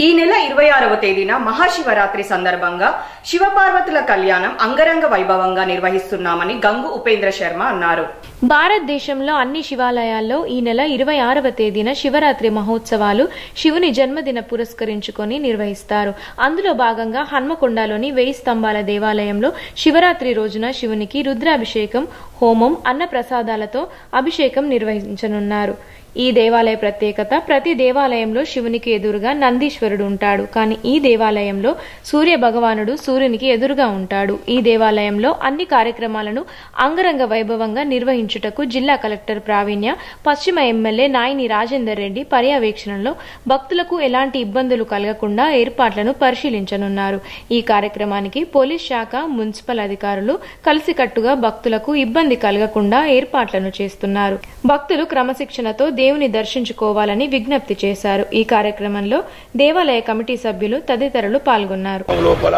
ఈ నెల 26వ తేదీన మహాశివరాత్రి సందర్భంగా శివపార్వతుల కళ్యాణం అంగరంగ వైభవంగా నిర్వహిస్తున్నామని గంగు ఉపేంద్ర శర్మ అన్నారు. భారతదేశంలో అన్ని శివాలయాల్లో ఈ నెల 26వ తేదీన శివరాత్రి మహోత్సవాలు శివుని జన్మదిన పురస్కరించుకొని నిర్వహిస్తారు. అందులో భాగంగా హన్మకొండలోని 1000 స్తంభాల దేవాలయంలో శివరాత్రి రోజున శివునికి రుద్రాభిషేకం, హోమం, అన్న ప్రసాదాలతో అభిషేకం నిర్వహించనున్నారు. ఈ దేవాలయ ప్రత్యేకత, ప్రతి దేవాలయంలో శివునికి ఎదురుగా నందీశ్వరుడు ఉంటాడు. కానీ ఈ దేవాలయంలో సూర్య భగవానుడు సూర్యునికి ఎదురుగా ఉంటాడు. ఈ దేవాలయంలో అన్ని కార్యక్రమాలను అంగరంగ వైభవంగా నిర్వహించుటకు జిల్లా కలెక్టర్ ప్రావీణ్య, పశ్చిమ ఎమ్మెల్యే నాయిని రాజేందర్ రెడ్డి పర్యవేక్షణలో భక్తులకు ఎలాంటి ఇబ్బందులు కలగకుండా ఏర్పాట్లను పరిశీలించనున్నారు. ఈ కార్యక్రమానికి పోలీస్ శాఖ, మున్సిపల్ అధికారులు కలిసికట్టుగా భక్తులకు ఇబ్బంది కలగకుండా ఏర్పాట్లను చేస్తున్నారు. భక్తులు క్రమశిక్షణతో దేవుని దర్శించుకోవాలని విజ్ఞప్తి చేశారు. ఈ కార్యక్రమంలో దేవాలయ కమిటీ సభ్యులు తదితరులు పాల్గొన్నారు. లోపల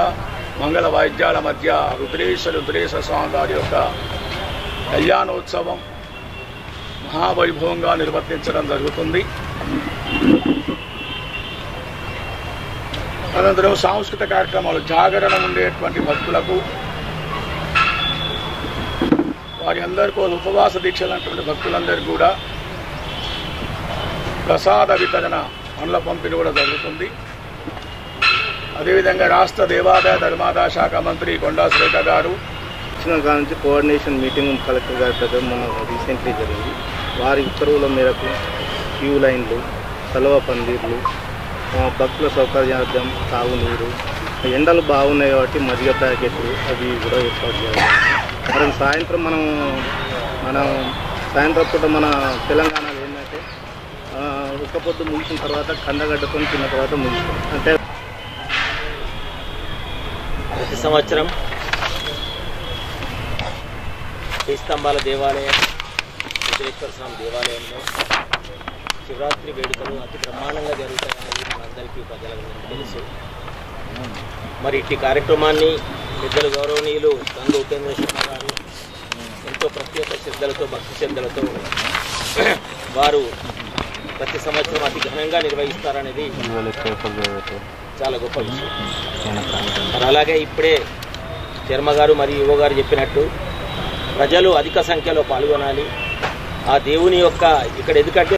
మంగళ వాయిద్యాల మధ్య రుద్రేశ్వర స్వామి వారి యొక్క కళ్యాణోత్సవం మహావైభవంగా నిర్వర్తించడం జరుగుతుంది. అనంతరం సాంస్కృతిక కార్యక్రమాలు, జాగరణ ఉండేటువంటి భక్తులకు, వారి అందరికీ ఉపవాస దీక్షలు అటువంటి భక్తులందరికీ కూడా ప్రసాద వితరణ, పండ్ల పంపిణీ కూడా జరుగుతుంది. అదేవిధంగా రాష్ట్ర దేవాదాయ ధర్మాదాయ శాఖ మంత్రి కొండా సురేఖ గారు ఇచ్చిన కాడ నుంచి కోఆర్డినేషన్ మీటింగ్ కలెక్టర్ గారి దగ్గర మొన్న రీసెంట్లీ జరిగింది. వారి ఉత్తర్వుల మేరకు క్యూ లైన్లు, సలవ పందిర్లు, భక్తుల సౌకర్యార్థం తాగునీరు, ఎండలు బాగున్నాయి కాబట్టి మజ్జిగ ప్యాకెట్లు అవి కూడా ఏర్పాటు చేయాలి. మరి సాయంత్రం సాయంత్రం పూట మన తెలంగాణలో ఏంటంటే ఒక్క పొద్దు ముగిసిన తర్వాత కందగడ్డతో తిన్న తర్వాత ముగిస్తాం. అంటే ప్రతి సంవత్సరం 1000 స్తంభాల దేవాలయం, రుద్రేశ్వర స్వామి దేవాలయంలో శివరాత్రి వేడుకలు అతి బ్రహ్మాండంగా జరుగుతాయనేది మనందరికీ ప్రజలందరికీ తెలుసు. మరి ఇట్టి కార్యక్రమాన్ని పెద్దలు గౌరవనీయులు గంగు ఉపేంద్ర శర్మ గారు ఎంతో ప్రత్యేక శ్రద్ధలతో, భక్తి శ్రద్ధలతో వారు ప్రతి సంవత్సరం అతి ఘనంగా నిర్వహిస్తారనేది చాలా గొప్ప విషయం. మరి అలాగే ఇప్పుడే శర్మ గారు మరియు యువ గారు చెప్పినట్టు ప్రజలు అధిక సంఖ్యలో పాల్గొనాలి. ఆ దేవుని యొక్క ఇక్కడ ఎందుకంటే